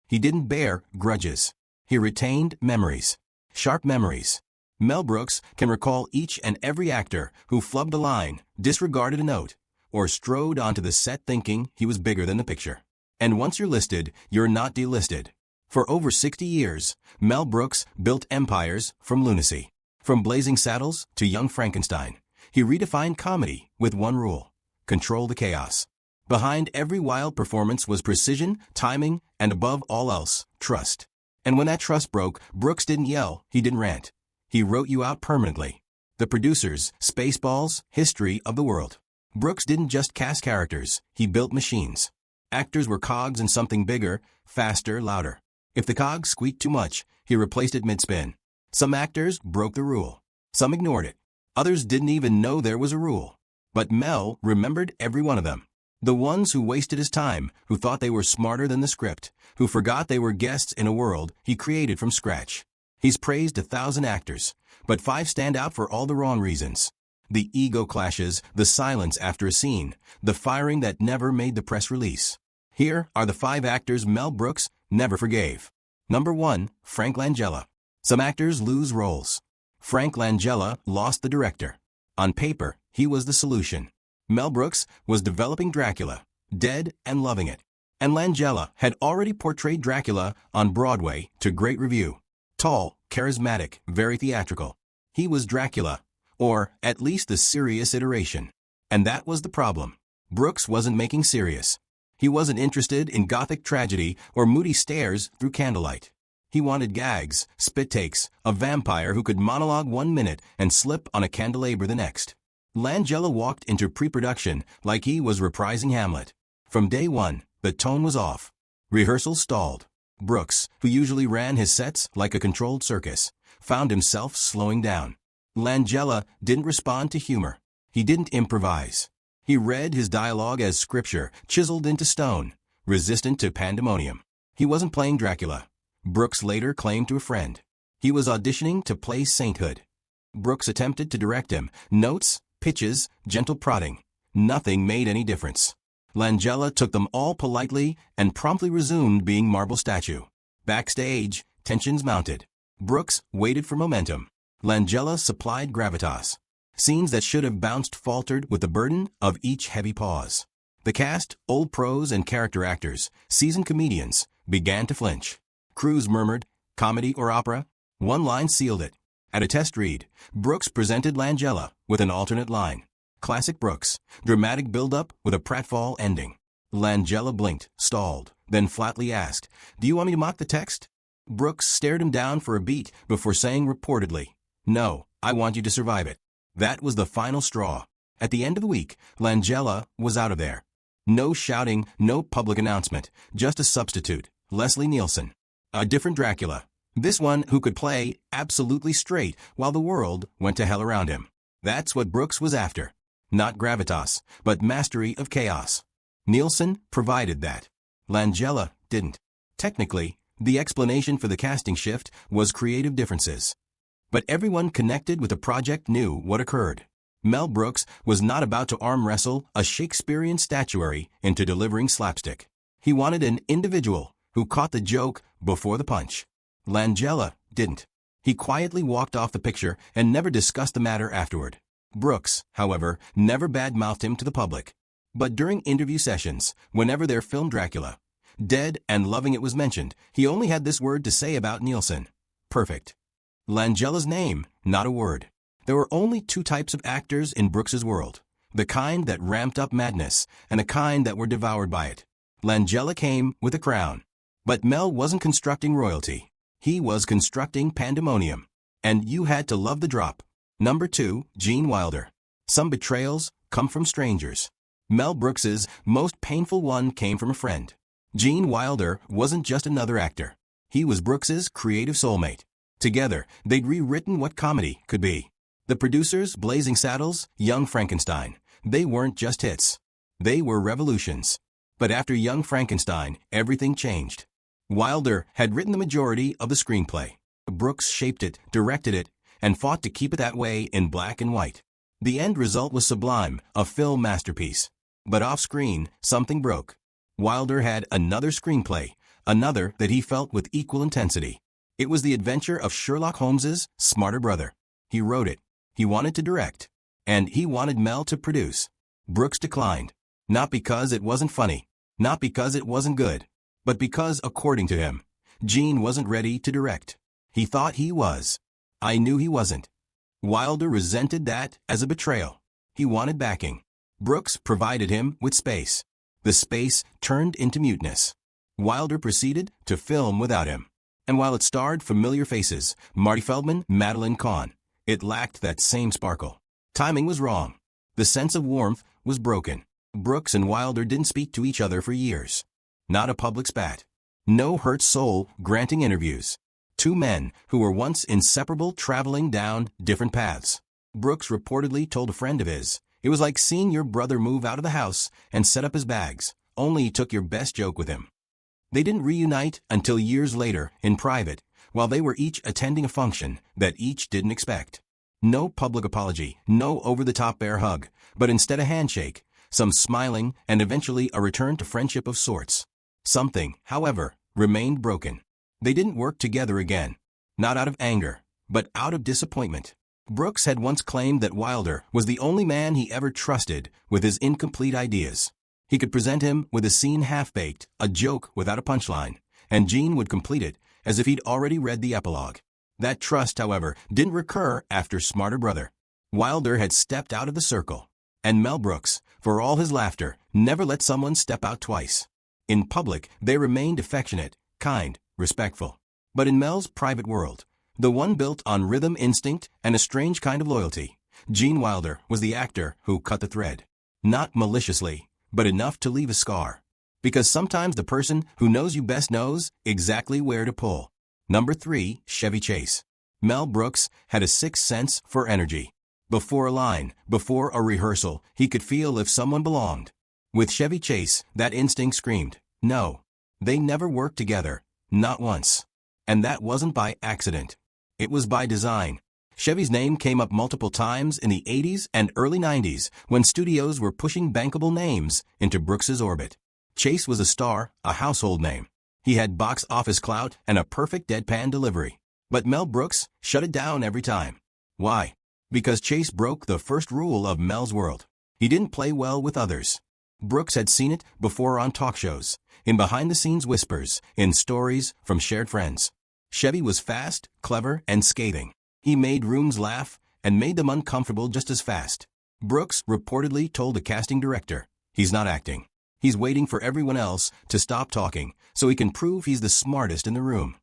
He didn't bear grudges. He retained memories. Sharp memories. Mel Brooks can recall each and every actor who flubbed a line, disregarded a note, or strode onto the set thinking he was bigger than the picture. And once you're listed, you're not delisted. For over 60 years, Mel Brooks built empires from lunacy. From Blazing Saddles to Young Frankenstein, he redefined comedy with one rule: control the chaos. Behind every wild performance was precision, timing, and above all else, trust. And when that trust broke, Brooks didn't yell, he didn't rant. He wrote you out permanently. The producers, Spaceballs, History of the World. Brooks didn't just cast characters, he built machines. Actors were cogs in something bigger, faster, louder. If the cogs squeaked too much, he replaced it mid-spin. Some actors broke the rule. Some ignored it. Others didn't even know there was a rule. But Mel remembered every one of them. The ones who wasted his time, who thought they were smarter than the script, who forgot they were guests in a world he created from scratch. He's praised 1,000 actors, but 5 stand out for all the wrong reasons. The ego clashes, the silence after a scene, the firing that never made the press release. Here are the 5 actors Mel Brooks never forgave. Number 1, Frank Langella. Some actors lose roles. Frank Langella lost the director. On paper, he was the solution. Mel Brooks was developing Dracula, dead and loving it. And Langella had already portrayed Dracula on Broadway to great review. Tall, charismatic, very theatrical. He was Dracula, or at least the serious iteration. And that was the problem. Brooks wasn't making serious. He wasn't interested in gothic tragedy or moody stares through candlelight. He wanted gags, spit takes, a vampire who could monologue 1 minute and slip on a candelabra the next. Langella walked into pre-production like he was reprising Hamlet. From day one, the tone was off. Rehearsals stalled. Brooks, who usually ran his sets like a controlled circus, found himself slowing down. Langella didn't respond to humor. He didn't improvise. He read his dialogue as scripture, chiseled into stone, resistant to pandemonium. He wasn't playing Dracula. Brooks later claimed to a friend. He was auditioning to play sainthood. Brooks attempted to direct him. Notes, pitches, gentle prodding. Nothing made any difference. Langella took them all politely and promptly resumed being marble statue. Backstage, tensions mounted. Brooks waited for momentum. Langella supplied gravitas. Scenes that should have bounced faltered with the burden of each heavy pause. The cast, old pros and character actors, seasoned comedians, began to flinch. Crews murmured, comedy or opera? One line sealed it. At a test read, Brooks presented Langella with an alternate line. Classic Brooks, dramatic build-up with a pratfall ending. Langella blinked, stalled, then flatly asked, "Do you want me to mock the text?" Brooks stared him down for a beat before saying reportedly, "No, I want you to survive it." That was the final straw. At the end of the week, Langella was out of there. No shouting, no public announcement, just a substitute, Leslie Nielsen. A different Dracula. This one who could play absolutely straight while the world went to hell around him. That's what Brooks was after. Not gravitas, but mastery of chaos. Nielsen provided that. Langella didn't. Technically, the explanation for the casting shift was creative differences. But everyone connected with the project knew what occurred. Mel Brooks was not about to arm wrestle a Shakespearean statuary into delivering slapstick. He wanted an individual who caught the joke before the punch. Langella didn't. He quietly walked off the picture and never discussed the matter afterward. Brooks, however, never badmouthed him to the public. But during interview sessions, whenever their film Dracula, dead and loving it was mentioned, he only had this word to say about Nielsen: perfect. Langella's name, not a word. There were only 2 types of actors in Brooks's world: the kind that ramped up madness and the kind that were devoured by it. Langella came with a crown. But Mel wasn't constructing royalty. He was constructing pandemonium. And you had to love the drop. Number 2, Gene Wilder. Some betrayals come from strangers. Mel Brooks's most painful one came from a friend. Gene Wilder wasn't just another actor. He was Brooks's creative soulmate. Together, they'd rewritten what comedy could be. The producers, Blazing Saddles, Young Frankenstein, they weren't just hits. They were revolutions. But after Young Frankenstein, everything changed. Wilder had written the majority of the screenplay. Brooks shaped it, directed it, and fought to keep it that way in black and white. The end result was sublime, a film masterpiece. But off-screen, something broke. Wilder had another screenplay, Another that he felt with equal intensity. It was the adventure of Sherlock Holmes's smarter brother. He wrote it. He wanted to direct. And he wanted Mel to produce. Brooks declined. Not because it wasn't funny. Not because it wasn't good. But because, according to him, Gene wasn't ready to direct. He thought he was. I knew he wasn't. Wilder resented that as a betrayal. He wanted backing. Brooks provided him with space. The space turned into muteness. Wilder proceeded to film without him. And while it starred familiar faces, Marty Feldman, Madeline Kahn, it lacked that same sparkle. Timing was wrong. The sense of warmth was broken. Brooks and Wilder didn't speak to each other for years. Not a public spat. No hurt soul granting interviews. Two men who were once inseparable traveling down different paths. Brooks reportedly told a friend of his, "It was like seeing your brother move out of the house and set up his bags, only he took your best joke with him." They didn't reunite until years later, in private, while they were each attending a function that each didn't expect. No public apology, no over-the-top bear hug, but instead a handshake, some smiling, and eventually a return to friendship of sorts. Something, however, remained broken. They didn't work together again. Not out of anger, but out of disappointment. Brooks had once claimed that Wilder was the only man he ever trusted with his incomplete ideas. He could present him with a scene half-baked, a joke without a punchline, and Gene would complete it as if he'd already read the epilogue. That trust, however, didn't recur after Smarter Brother. Wilder had stepped out of the circle, and Mel Brooks, for all his laughter, never let someone step out twice. In public, they remained affectionate, kind, respectful. But in Mel's private world, the one built on rhythm instinct and a strange kind of loyalty, Gene Wilder was the actor who cut the thread. Not maliciously, but enough to leave a scar. Because sometimes the person who knows you best knows exactly where to pull. Number 3, Chevy Chase. Mel Brooks had a sixth sense for energy. Before a line, before a rehearsal, he could feel if someone belonged. With Chevy Chase, that instinct screamed, no. They never worked together, not once. And that wasn't by accident. It was by design. Chevy's name came up multiple times in the 80s and early 90s when studios were pushing bankable names into Brooks's orbit. Chase was a star, a household name. He had box office clout and a perfect deadpan delivery. But Mel Brooks shut it down every time. Why? Because Chase broke the first rule of Mel's world. He didn't play well with others. Brooks had seen it before on talk shows, in behind-the-scenes whispers, in stories from shared friends. Chevy was fast, clever, and scathing. He made rooms laugh and made them uncomfortable just as fast. Brooks reportedly told the casting director, "He's not acting. He's waiting for everyone else to stop talking so he can prove he's the smartest in the room."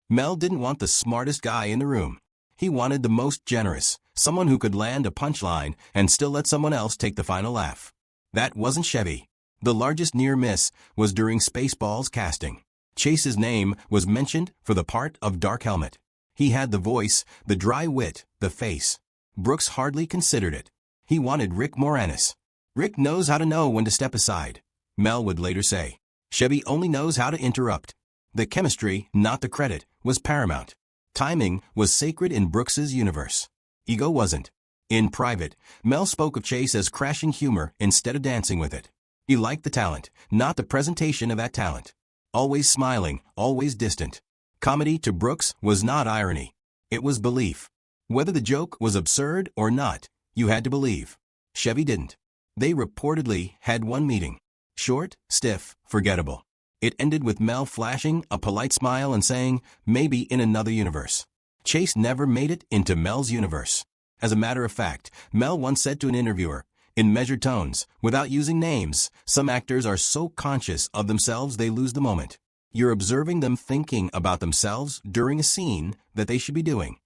Mel didn't want the smartest guy in the room. He wanted the most generous, someone who could land a punchline and still let someone else take the final laugh. That wasn't Chevy. The largest near miss was during Spaceballs casting. Chase's name was mentioned for the part of Dark Helmet. He had the voice, the dry wit, the face. Brooks hardly considered it. He wanted Rick Moranis. "Rick knows how to know when to step aside," Mel would later say. "Chevy only knows how to interrupt." The chemistry, not the credit, was paramount. Timing was sacred in Brooks's universe. Ego wasn't. In private, Mel spoke of Chase as crashing humor instead of dancing with it. He liked the talent, not the presentation of that talent. Always smiling, always distant. Comedy to Brooks was not irony. It was belief. Whether the joke was absurd or not, you had to believe. Chevy didn't. They reportedly had one meeting. Short, stiff, forgettable. It ended with Mel flashing a polite smile and saying, "Maybe in another universe." Chase never made it into Mel's universe. As a matter of fact, Mel once said to an interviewer, in measured tones, without using names, "Some actors are so conscious of themselves they lose the moment. You're observing them thinking about themselves during a scene that they should be doing."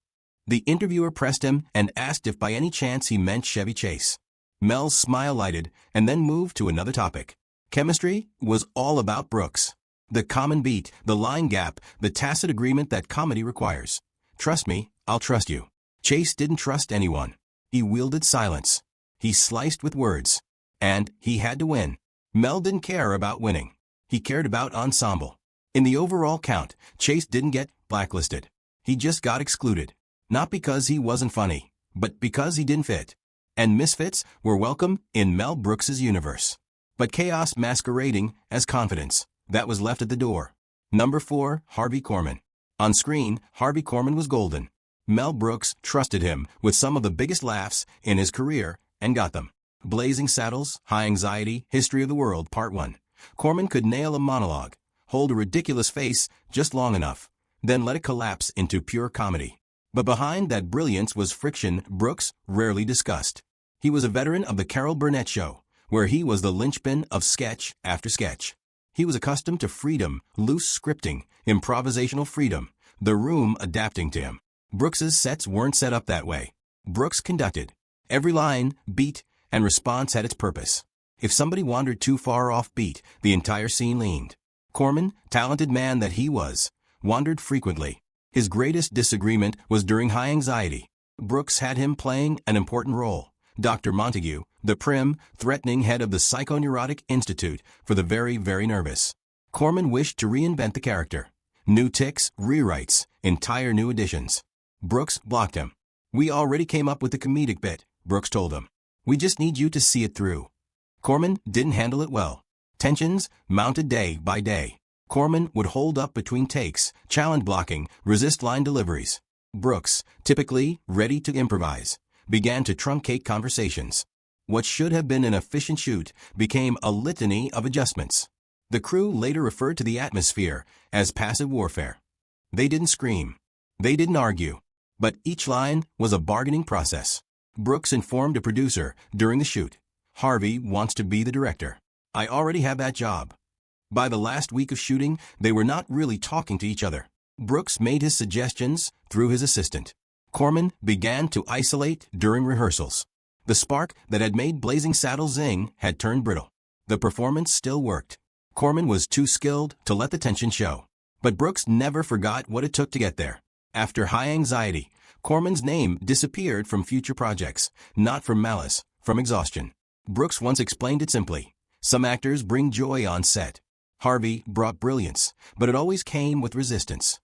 The interviewer pressed him and asked if by any chance he meant Chevy Chase. Mel's smile lighted and then moved to another topic. Chemistry was all about Brooks. The common beat, the line gap, the tacit agreement that comedy requires. "Trust me, I'll trust you." Chase didn't trust anyone. He wielded silence. He sliced with words. And he had to win. Mel didn't care about winning. He cared about ensemble. In the overall count, Chase didn't get blacklisted. He just got excluded. Not because he wasn't funny, but because he didn't fit. And misfits were welcome in Mel Brooks's universe. But chaos masquerading as confidence, that was left at the door. Number 4, Harvey Corman. On screen, Harvey Corman was golden. Mel Brooks trusted him with some of the biggest laughs in his career and got them. Blazing Saddles, High Anxiety, History of the World, Part 1. Corman could nail a monologue, hold a ridiculous face just long enough, then let it collapse into pure comedy. But behind that brilliance was friction Brooks rarely discussed. He was a veteran of the Carol Burnett Show, where he was the linchpin of sketch after sketch. He was accustomed to freedom, loose scripting, improvisational freedom, the room adapting to him. Brooks's sets weren't set up that way. Brooks conducted. Every line, beat, and response had its purpose. If somebody wandered too far off beat, the entire scene leaned. Corman, talented man that he was, wandered frequently. His greatest disagreement was during High Anxiety. Brooks had him playing an important role. Dr. Montague, the prim, threatening head of the Psychoneurotic Institute for the very, very nervous. Corman wished to reinvent the character. New tics, rewrites, entire new editions. Brooks blocked him. "We already came up with the comedic bit," Brooks told him. "We just need you to see it through." Corman didn't handle it well. Tensions mounted day by day. Corman would hold up between takes, challenge blocking, resist line deliveries. Brooks, typically ready to improvise, began to truncate conversations. What should have been an efficient shoot became a litany of adjustments. The crew later referred to the atmosphere as passive warfare. They didn't scream. They didn't argue. But each line was a bargaining process. Brooks informed a producer during the shoot, "Harvey wants to be the director. I already have that job." By the last week of shooting, they were not really talking to each other. Brooks made his suggestions through his assistant. Corman began to isolate during rehearsals. The spark that had made Blazing Saddles zing had turned brittle. The performance still worked. Corman was too skilled to let the tension show. But Brooks never forgot what it took to get there. After High Anxiety, Corman's name disappeared from future projects, not from malice, from exhaustion. Brooks once explained it simply. Some actors bring joy on set. Harvey brought brilliance, but it always came with resistance.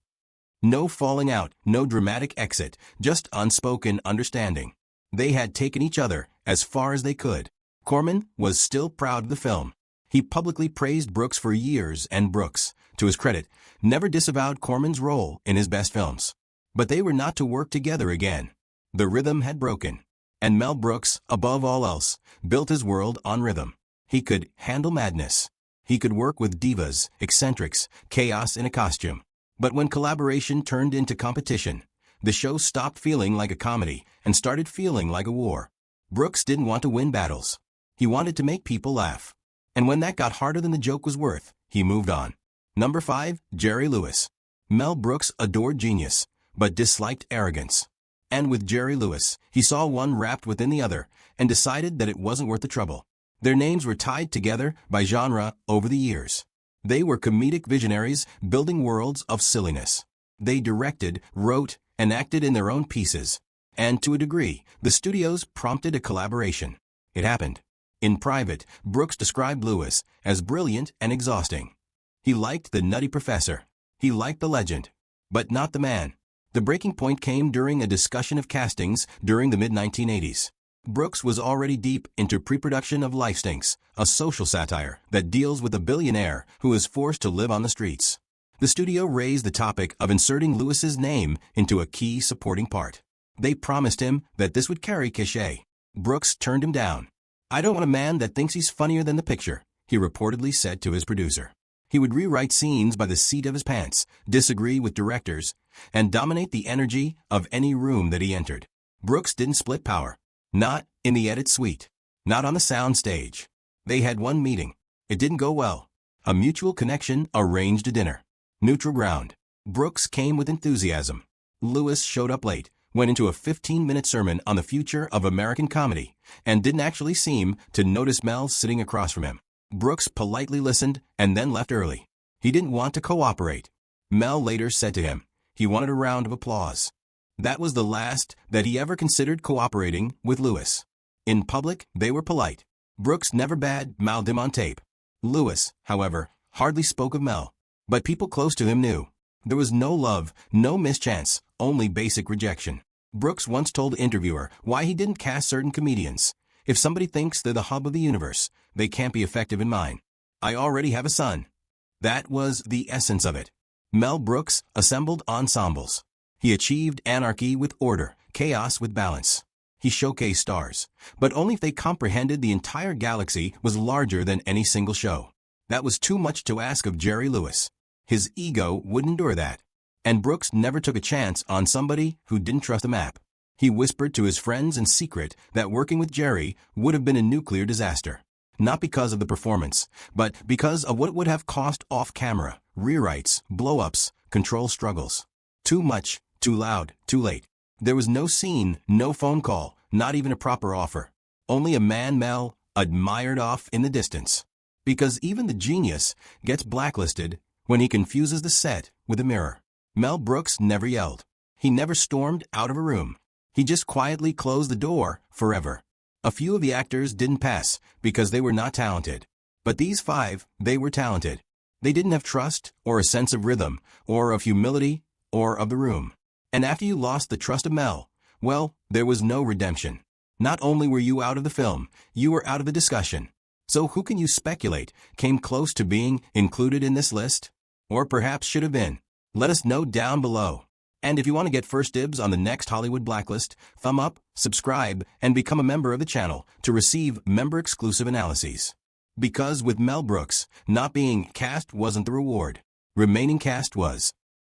No falling out, no dramatic exit, just unspoken understanding. They had taken each other as far as they could. Corman was still proud of the film. He publicly praised Brooks for years, and Brooks, to his credit, never disavowed Corman's role in his best films. But they were not to work together again. The rhythm had broken. And Mel Brooks, above all else, built his world on rhythm. He could handle madness. He could work with divas, eccentrics, chaos in a costume. But when collaboration turned into competition, the show stopped feeling like a comedy and started feeling like a war. Brooks didn't want to win battles. He wanted to make people laugh. And when that got harder than the joke was worth, he moved on. Number 5, Jerry Lewis. Mel Brooks adored genius, but disliked arrogance. And with Jerry Lewis, he saw one wrapped within the other and decided that it wasn't worth the trouble. Their names were tied together by genre over the years. They were comedic visionaries building worlds of silliness. They directed, wrote, and acted in their own pieces. And to a degree, the studios prompted a collaboration. It happened. In private, Brooks described Lewis as brilliant and exhausting. He liked the nutty professor. He liked the legend. But not the man. The breaking point came during a discussion of castings during the mid-1980s. Brooks was already deep into pre-production of Life Stinks, a social satire that deals with a billionaire who is forced to live on the streets. The studio raised the topic of inserting Lewis's name into a key supporting part. They promised him that this would carry cachet. Brooks turned him down. "I don't want a man that thinks he's funnier than the picture," he reportedly said to his producer. He would rewrite scenes by the seat of his pants, disagree with directors, and dominate the energy of any room that he entered. Brooks didn't split power. Not in the edit suite. Not on the sound stage. They had one meeting. It didn't go well. A mutual connection arranged a dinner. Neutral ground. Brooks came with enthusiasm. Lewis showed up late, went into a 15-minute sermon on the future of American comedy, and didn't actually seem to notice Mel sitting across from him. Brooks politely listened and then left early. He didn't want to cooperate. Mel later said to him, he wanted a round of applause. That was the last that he ever considered cooperating with Lewis. In public, they were polite. Brooks never bad-mouthed him on tape. Lewis, however, hardly spoke of Mel. But people close to him knew. There was no love, no mischance, only basic rejection. Brooks once told the interviewer why he didn't cast certain comedians. "If somebody thinks they're the hub of the universe, they can't be effective in mine. I already have a son." That was the essence of it. Mel Brooks assembled ensembles. He achieved anarchy with order, chaos with balance. He showcased stars, but only if they comprehended the entire galaxy was larger than any single show. That was too much to ask of Jerry Lewis. His ego wouldn't endure that. And Brooks never took a chance on somebody who didn't trust the map. He whispered to his friends in secret that working with Jerry would have been a nuclear disaster. Not because of the performance, but because of what it would have cost off-camera, rewrites, blow-ups, control struggles. Too much, too loud, too late. There was no scene, no phone call, not even a proper offer. Only a man Mel admired off in the distance. Because even the genius gets blacklisted when he confuses the set with a mirror. Mel Brooks never yelled. He never stormed out of a room. He just quietly closed the door forever. A few of the actors didn't pass because they were not talented. But these 5, they were talented. They didn't have trust or a sense of rhythm or of humility or of the room. And after you lost the trust of Mel, well, there was no redemption. Not only were you out of the film, you were out of the discussion. So who can you speculate came close to being included in this list? Or perhaps should have been? Let us know down below. And if you want to get first dibs on the next Hollywood Blacklist, thumb up, subscribe, and become a member of the channel to receive member-exclusive analyses. Because with Mel Brooks, not being cast wasn't the reward. Remaining cast was.